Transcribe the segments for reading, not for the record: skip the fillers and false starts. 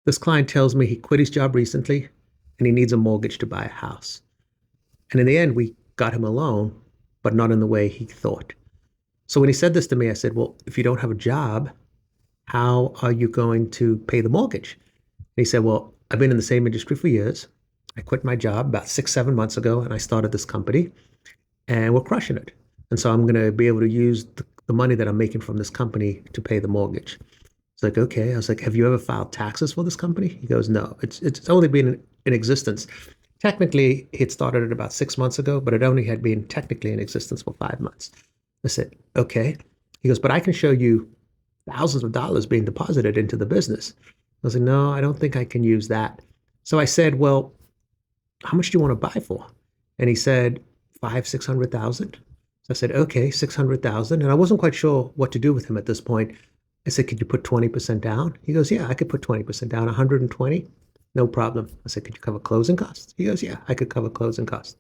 This client tells me he quit his job recently and he needs a mortgage to buy a house. And in the end, we got him a loan, but not in the way he thought. So when he said this to me, I said, well, if you don't have a job, how are you going to pay the mortgage? And he said, well, I've been in the same industry for years. I quit my job about 6, 7 months ago and I started this company and we're crushing it. And so I'm going to be able to use the money that I'm making from this company to pay the mortgage. It's like, okay. I was like, have you ever filed taxes for this company? He goes, no, it's only been in existence. Technically, it started it about 6 months ago, but it only had been technically in existence for 5 months. I said, okay. He goes, but I can show you thousands of dollars being deposited into the business. I was like, no, I don't think I can use that. So I said, well, how much do you want to buy for? And he said, 600,000. So I said, okay, 600,000. And I wasn't quite sure what to do with him at this point. I said, could you put 20% down? He goes, yeah, I could put 20% down, 120. No problem. I said, could you cover closing costs? He goes, yeah, I could cover closing costs.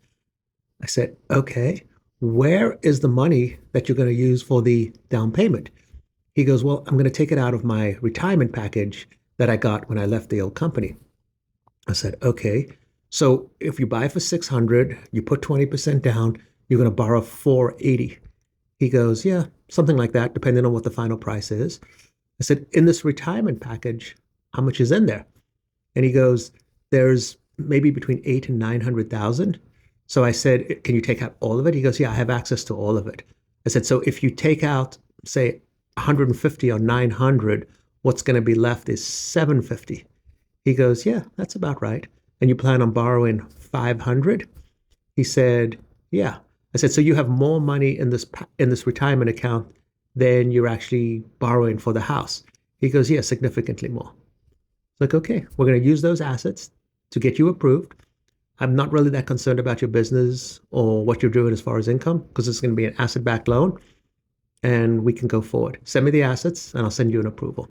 I said, okay, where is the money that you're going to use for the down payment? He goes, well, I'm going to take it out of my retirement package that I got when I left the old company. I said, okay, so if you buy for 600, you put 20% down, you're going to borrow 480. He goes, yeah, something like that, depending on what the final price is. I said, in this retirement package, how much is in there? And he goes, there's maybe between 8 and 900,000. So I said, can you take out all of it? He goes, yeah, I have access to all of it. I said, so if you take out, say, 150 or 900, what's going to be left is 750. He goes, yeah, that's about right. And you plan on borrowing 500? He said, yeah. I said, so you have more money in this retirement account than you're actually borrowing for the house. He goes, yeah, significantly more. It's like, okay, we're going to use those assets to get you approved. I'm not really that concerned about your business or what you're doing as far as income because it's going to be an asset-backed loan and we can go forward. Send me the assets and I'll send you an approval.